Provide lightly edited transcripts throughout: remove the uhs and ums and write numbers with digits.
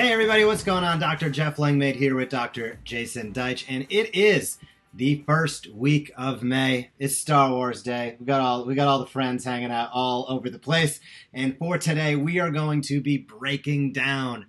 Hey everybody, what's going on? Dr. Jeff Langmaid here with Dr. Jason Deitch, and it is the first week of May. It's Star Wars Day. We got all the friends hanging out all over the place, and for today we are going to be breaking down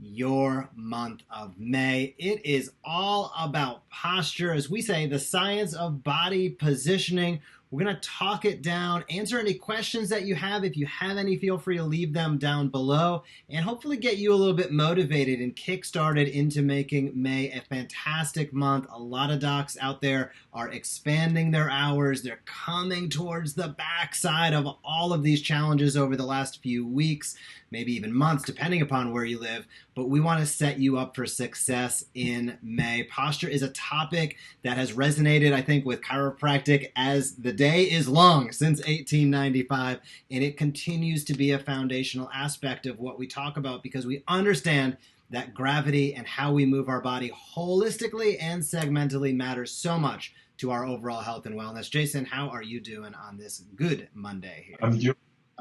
your month of May. It is all about posture, as we say, the science of body positioning. We're going to talk it down, answer any questions that you have. If you have any, feel free to leave them down below, and hopefully get you a little bit motivated and kick-started into making May a fantastic month. A lot of docs out there are expanding their hours. They're coming towards the backside of all of these challenges over the last few weeks, maybe even months, depending upon where you live. But we want to set you up for success in May. Posture is a topic that has resonated, I think, with chiropractic as the day is long, since 1895, and it continues to be a foundational aspect of what we talk about because we understand that gravity and how we move our body holistically and segmentally matters so much to our overall health and wellness. Jason, how are you doing on this good Monday here?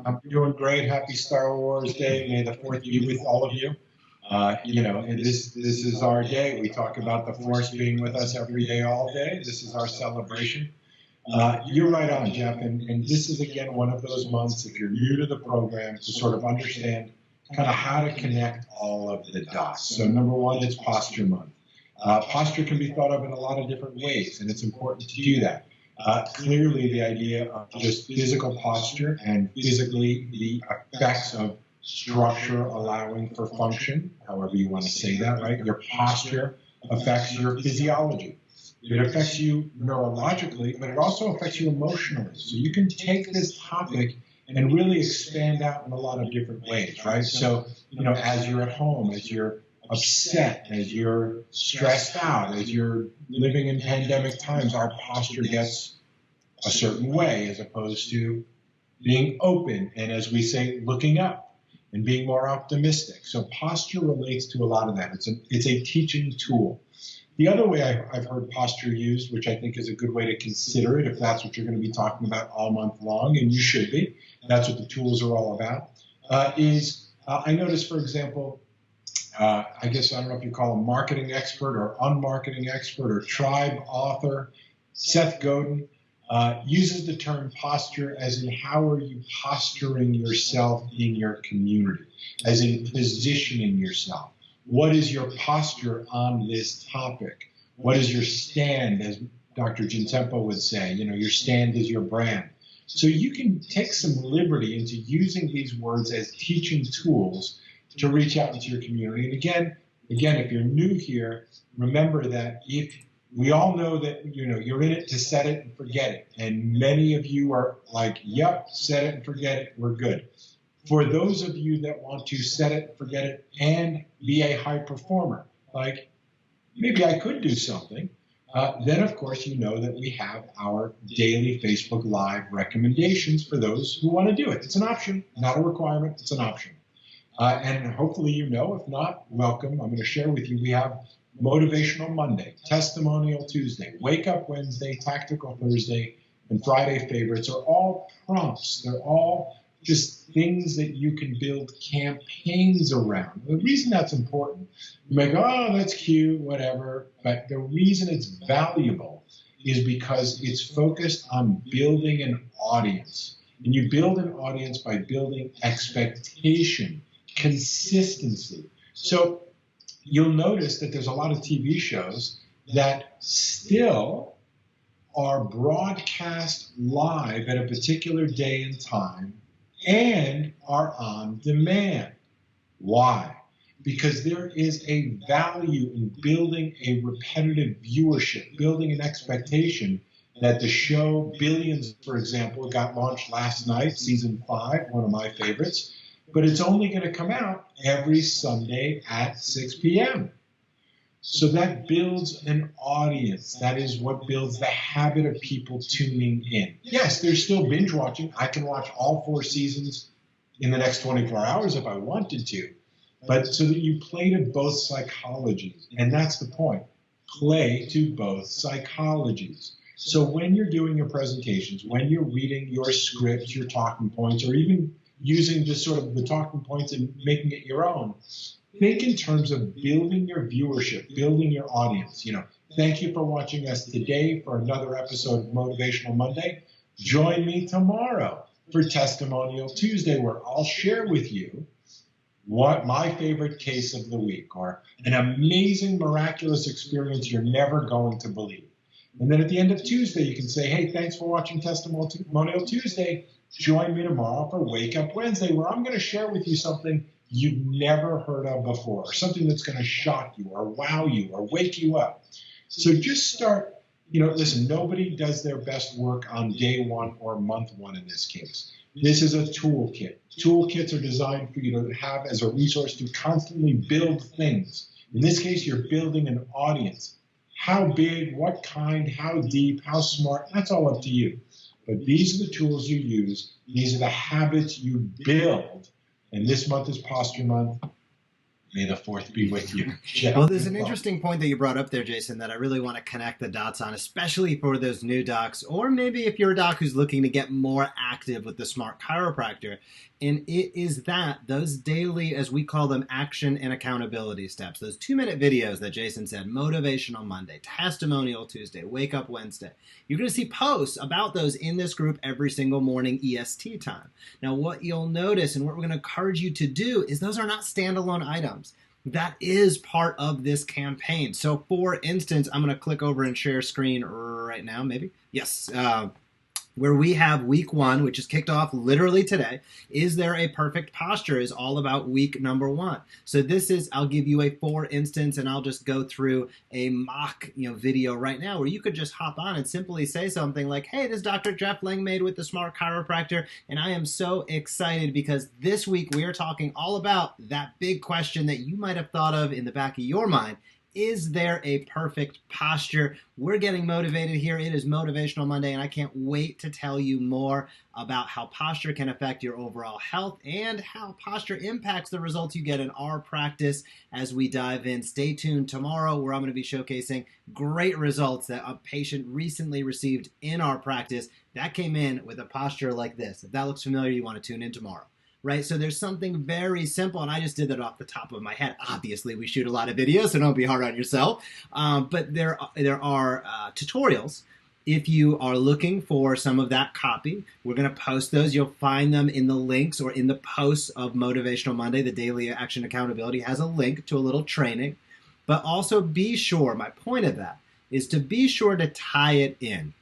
I'm doing great. Happy Star Wars Day. May the 4th be with all of you. And this is our day. We talk about the Force being with us every day, all day. This is our celebration. You're right on, Jeff. And this is, again, one of those months, if you're new to the program, to sort of understand kind of how to connect all of the dots. So number one, it's Posture Month. Posture can be thought of in a lot of different ways, and it's important to do that. Clearly, the idea of just physical posture and physically the effects of structure allowing for function, however you want to say that, right? Your posture affects your physiology. It affects you neurologically, but it also affects you emotionally. So you can take this topic and really expand out in a lot of different ways, right? So, as you're at home, as you're upset, as you're stressed out, as you're living in pandemic times, our posture gets a certain way as opposed to being open and, as we say, looking up and being more optimistic. So posture relates to a lot of that. It's a teaching tool. The other way I've heard posture used, which I think is a good way to consider it if that's what you're going to be talking about all month long, and you should be, that's what the tools are all about, is I noticed, for example, I guess I don't know if you call him marketing expert or unmarketing expert or tribe author, Seth Godin, uses the term posture as in how are you posturing yourself in your community, as in positioning yourself. What is your posture on this topic? What is your stand, as Dr. Jintempo would say? Your stand is your brand. So you can take some liberty into using these words as teaching tools to reach out into your community. And again, if you're new here, remember that if we all know that, you're in it to set it and forget it. And many of you are like, yep, set it and forget it. We're good. For those of you that want to set it, forget it, and be a high performer, like maybe I could do something, then of course you know that we have our daily Facebook Live recommendations for those who want to do it. It's an option, not a requirement. It's an option. And hopefully if not, welcome. I'm going to share with you, we have Motivational Monday, Testimonial Tuesday, Wake Up Wednesday, Tactical Thursday, and Friday Favorites are all prompts. They're all just things that you can build campaigns around. The reason that's important, you may go, oh, that's cute, whatever, but the reason it's valuable is because it's focused on building an audience. And you build an audience by building expectation, consistency. So you'll notice that there's a lot of TV shows that still are broadcast live at a particular day and time and are on demand. Why? Because there is a value in building a repetitive viewership, building an expectation that the show Billions, for example, got launched last night, season 5, one of my favorites, but it's only going to come out every Sunday at 6 p.m. So that builds an audience. That is what builds the habit of people tuning in. Yes, there's still binge watching. I can watch all 4 seasons in the next 24 hours if I wanted to. But so that you play to both psychologies. And that's the point. Play to both psychologies. So when you're doing your presentations, when you're reading your scripts, your talking points, or even using just sort of the talking points and making it your own, think in terms of building your viewership, building your audience. Thank you for watching us today for another episode of Motivational Monday. Join me tomorrow for Testimonial Tuesday, where I'll share with you what my favorite case of the week, or an amazing, miraculous experience you're never going to believe. And then at the end of Tuesday, you can say, hey, thanks for watching Testimonial Tuesday. Join me tomorrow for Wake Up Wednesday, where I'm going to share with you something you've never heard of before, or something that's going to shock you or wow you or wake you up. So just start, listen, nobody does their best work on day one or month one in this case. This is a toolkit. Toolkits are designed for you to have as a resource to constantly build things. In this case, you're building an audience. How big, what kind, how deep, how smart, that's all up to you. But these are the tools you use. These are the habits you build. And this month is Posture Month. May the 4th be with you. Well, there's an interesting point that you brought up there, Jason, that I really want to connect the dots on, especially for those new docs, or maybe if you're a doc who's looking to get more active with the Smart Chiropractor. And it is that those daily, as we call them, action and accountability steps, those 2-minute videos that Jason said, Motivational Monday, Testimonial Tuesday, Wake Up Wednesday. You're going to see posts about those in this group every single morning EST time. Now, what you'll notice and what we're going to encourage you to do is those are not standalone items. That is part of this campaign. So, for instance, I'm going to click over and share screen right now, maybe. Yes. Where we have week 1, which is kicked off literally today. Is there a perfect posture is all about week number 1. So this is, I'll give you a for instance, and I'll just go through a mock video right now where you could just hop on and simply say something like, hey, this is Dr. Jeff Langmaid with the Smart Chiropractor, and I am so excited because this week we are talking all about that big question that you might have thought of in the back of your mind. Is there a perfect posture? We're getting motivated here. It is Motivational Monday, and I can't wait to tell you more about how posture can affect your overall health and how posture impacts the results you get in our practice as we dive in. Stay tuned tomorrow, where I'm going to be showcasing great results that a patient recently received in our practice that came in with a posture like this. If that looks familiar, you want to tune in tomorrow. Right? So there's something very simple, and I just did that off the top of my head. Obviously, we shoot a lot of videos, so don't be hard on yourself. But there are tutorials. If you are looking for some of that copy, we're going to post those. You'll find them in the links or in the posts of Motivational Monday. The Daily Action Accountability has a link to a little training. But also be sure, my point of that is to be sure to tie it in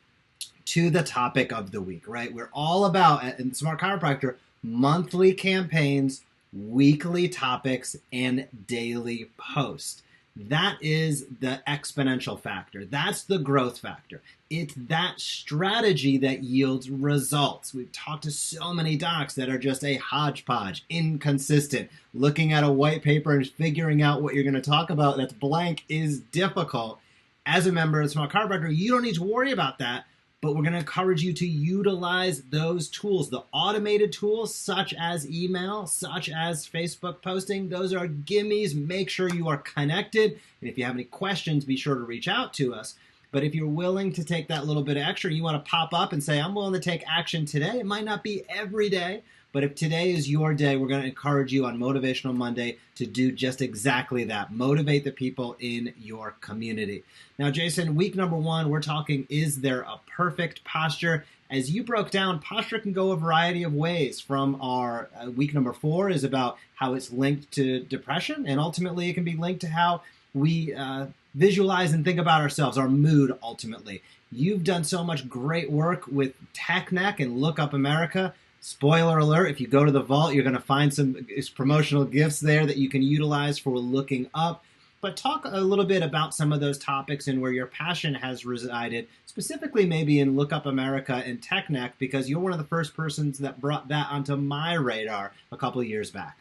to the topic of the week, right? We're all about, in Smart Chiropractor, monthly campaigns, weekly topics, and daily posts. That is the exponential factor. That's the growth factor. It's that strategy that yields results. We've talked to so many docs that are just a hodgepodge, inconsistent. Looking at a white paper and figuring out what you're going to talk about that's blank is difficult. As a member of Smart Chiropractor, you don't need to worry about that. But we're going to encourage you to utilize those tools, the automated tools such as email, such as Facebook posting. Those are gimmies. Make sure you are connected. And if you have any questions, be sure to reach out to us. But if you're willing to take that little bit of extra, you want to pop up and say, I'm willing to take action today. It might not be every day, but if today is your day, we're going to encourage you on Motivational Monday to do just exactly that. Motivate the people in your community. Now, Jason, week number 1, we're talking, is there a perfect posture? As you broke down, posture can go a variety of ways. From our week number 4 is about how it's linked to depression, and ultimately it can be linked to how we visualize and think about ourselves, our mood ultimately. You've done so much great work with TechNeck and Look Up America. Spoiler alert, if you go to the vault, you're going to find some promotional gifts there that you can utilize for looking up. But talk a little bit about some of those topics and where your passion has resided, specifically maybe in Look Up America and TechNeck, because you're one of the first persons that brought that onto my radar a couple of years back.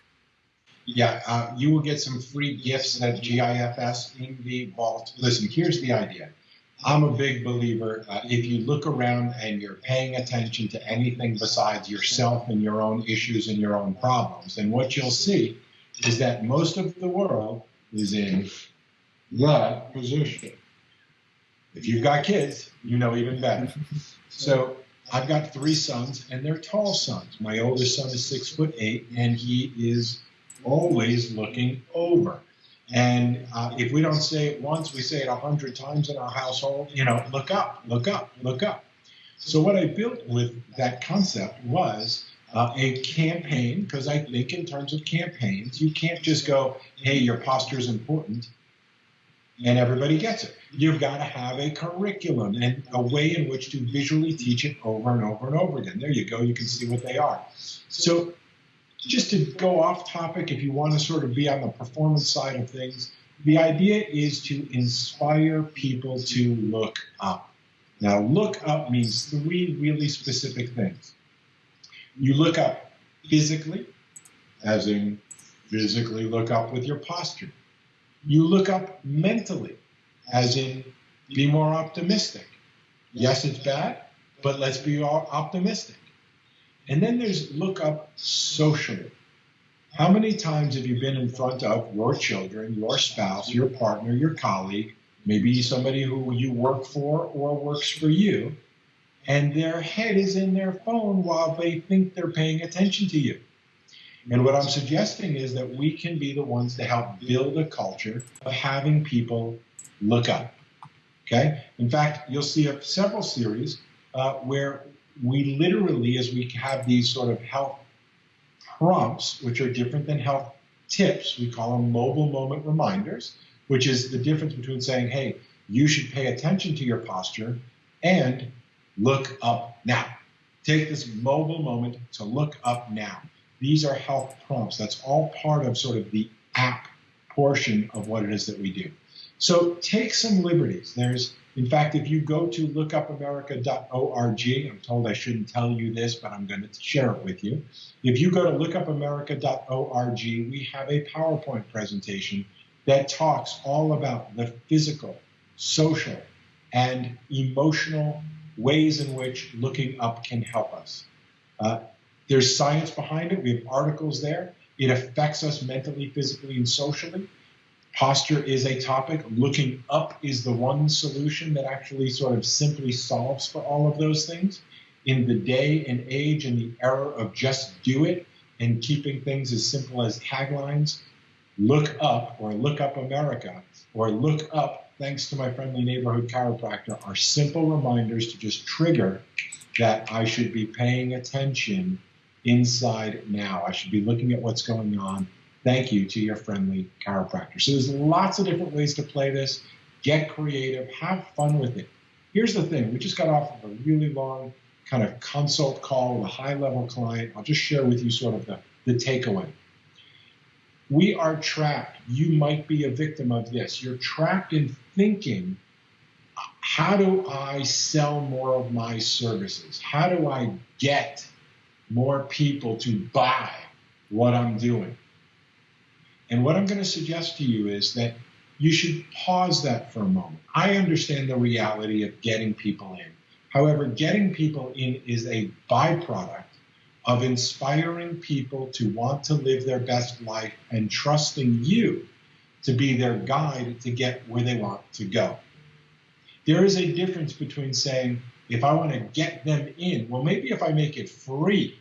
Yeah, you will get some free gifts at GIFS in the vault. Listen, here's the idea. I'm a big believer, if you look around and you're paying attention to anything besides yourself and your own issues and your own problems, then what you'll see is that most of the world is in that position. If you've got kids, you know even better. So I've got 3 sons, and they're tall sons. My oldest son is 6'8", and he is always looking over. And if we don't say it once, we say it 100 times in our household, look up, look up, look up. So what I built with that concept was a campaign, because I think in terms of campaigns, you can't just go, hey, your posture is important, and everybody gets it. You've got to have a curriculum and a way in which to visually teach it over and over and over again. There you go. You can see what they are. So just to go off topic, if you want to sort of be on the performance side of things, the idea is to inspire people to look up. Now, look up means three really specific things. You look up physically, as in physically look up with your posture. You look up mentally, as in be more optimistic. Yes, it's bad, but let's be optimistic. And then there's look up socially. How many times have you been in front of your children, your spouse, your partner, your colleague, maybe somebody who you work for or works for you, and their head is in their phone while they think they're paying attention to you? And what I'm suggesting is that we can be the ones to help build a culture of having people look up. Okay? In fact, you'll see several series where we literally, as we have these sort of health prompts, which are different than health tips, we call them mobile moment reminders, which is the difference between saying, hey, you should pay attention to your posture and look up now. Take this mobile moment to look up now. These are health prompts. That's all part of sort of the app portion of what it is that we do. So take some liberties. In fact, if you go to lookupamerica.org, I'm told I shouldn't tell you this, but I'm going to share it with you. If you go to lookupamerica.org, we have a PowerPoint presentation that talks all about the physical, social, and emotional ways in which looking up can help us. There's science behind it. We have articles there. It affects us mentally, physically, and socially. Posture is a topic. Looking up is the one solution that actually sort of simply solves for all of those things. In the day and age and the era of just do it and keeping things as simple as taglines, look up or look up America or look up thanks to my friendly neighborhood chiropractor are simple reminders to just trigger that I should be paying attention inside now. I should be looking at what's going on. Thank you to your friendly chiropractor. So there's lots of different ways to play this. Get creative. Have fun with it. Here's the thing. We just got off of a really long kind of consult call with a high-level client. I'll just share with you sort of the takeaway. We are trapped. You might be a victim of this. You're trapped in thinking, how do I sell more of my services? How do I get more people to buy what I'm doing? And what I'm going to suggest to you is that you should pause that for a moment. I understand the reality of getting people in. However, getting people in is a byproduct of inspiring people to want to live their best life and trusting you to be their guide to get where they want to go. There is a difference between saying, if I want to get them in, well, maybe if I make it free,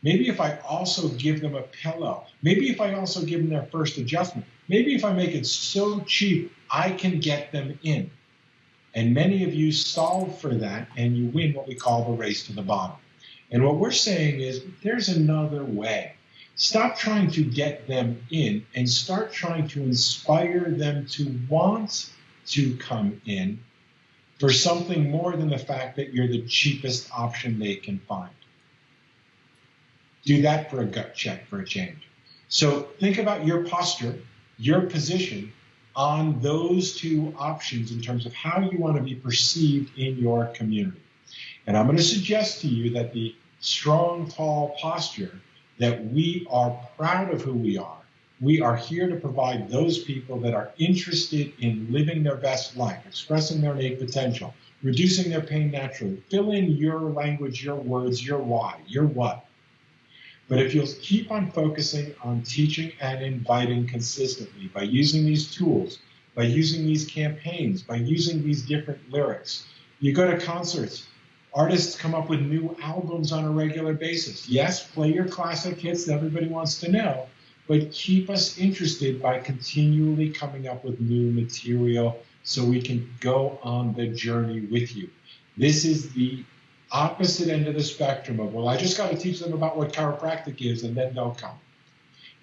maybe if I also give them a pillow, maybe if I also give them their first adjustment, maybe if I make it so cheap, I can get them in. And many of you solve for that and you win what we call the race to the bottom. And what we're saying is there's another way. Stop trying to get them in and start trying to inspire them to want to come in for something more than the fact that you're the cheapest option they can find. Do that for a gut check for a change. So think about your posture, your position on those two options in terms of how you want to be perceived in your community. And I'm going to suggest to you that the strong, tall posture, that we are proud of who we are. We are here to provide those people that are interested in living their best life, expressing their innate potential, reducing their pain naturally. Fill in your language, your words, your why, your what. But if you'll keep on focusing on teaching and inviting consistently by using these tools, by using these campaigns, by using these different lyrics, you go to concerts, artists come up with new albums on a regular basis. Yes, play your classic hits that everybody wants to know, but keep us interested by continually coming up with new material so we can go on the journey with you. This is the opposite end of the spectrum of, well, I just got to teach them about what chiropractic is and then they'll come.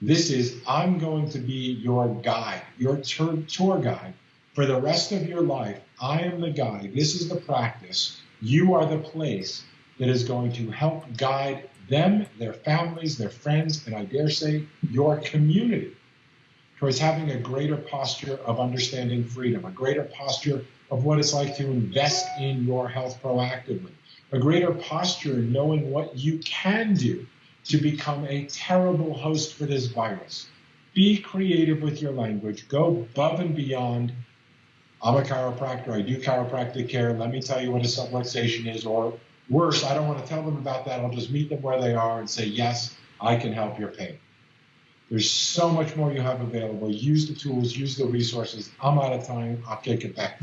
This is, I'm going to be your guide, your tour guide for the rest of your life. I am the guide. This is the practice. You are the place that is going to help guide them, their families, their friends, and I dare say your community towards having a greater posture of understanding freedom, a greater posture of what it's like to invest in your health proactively, a greater posture in knowing what you can do to become a terrible host for this virus. Be creative with your language. Go above and beyond. I'm a chiropractor. I do chiropractic care. Let me tell you what a subluxation is. Or worse, I don't want to tell them about that. I'll just meet them where they are and say, yes, I can help your pain. There's so much more you have available. Use the tools, use the resources. I'm out of time. I'll kick it back.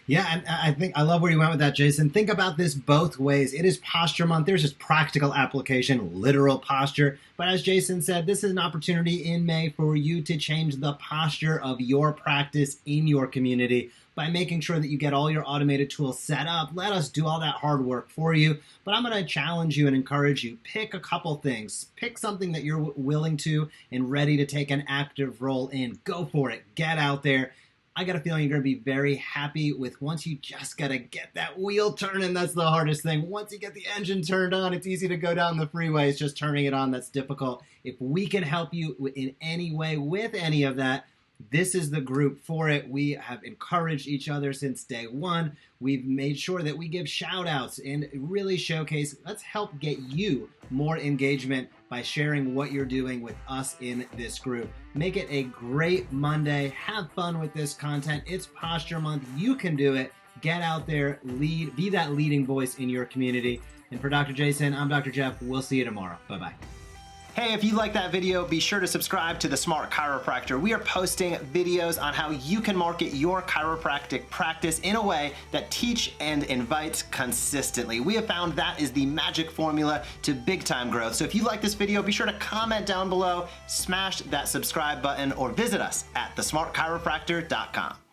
Yeah, and I think I love where you went with that, Jason. Think about this both ways. It is posture month. There's this practical application, literal posture. But as Jason said, this is an opportunity in May for you to change the posture of your practice in your community by making sure that you get all your automated tools set up. Let us do all that hard work for you. But I'm going to challenge you and encourage you. Pick a couple things. Pick something that you're willing to and ready to take an active role in. Go for it. Get out there. I got a feeling you're going to be very happy with once you just got to get that wheel turning. That's the hardest thing. Once you get the engine turned on, it's easy to go down the freeway. It's just turning it on that's difficult. If we can help you in any way with any of that, this is the group for it. We have encouraged each other since day one. We've made sure that we give shout outs and really showcase. Let's help get you more engagement by sharing what you're doing with us in this group. Make it a great Monday. Have fun with this content. It's Posture Month. You can do it. Get out there, lead, be that leading voice in your community. And for Dr. Jason, I'm Dr. Jeff. We'll see you tomorrow. Bye-bye. Hey, if you like that video, be sure to subscribe to the Smart Chiropractor. We are posting videos on how you can market your chiropractic practice in a way that teach and invites consistently. We have found that is the magic formula to big time growth. So if you like this video, be sure to comment down below, smash that subscribe button, or visit us at thesmartchiropractor.com.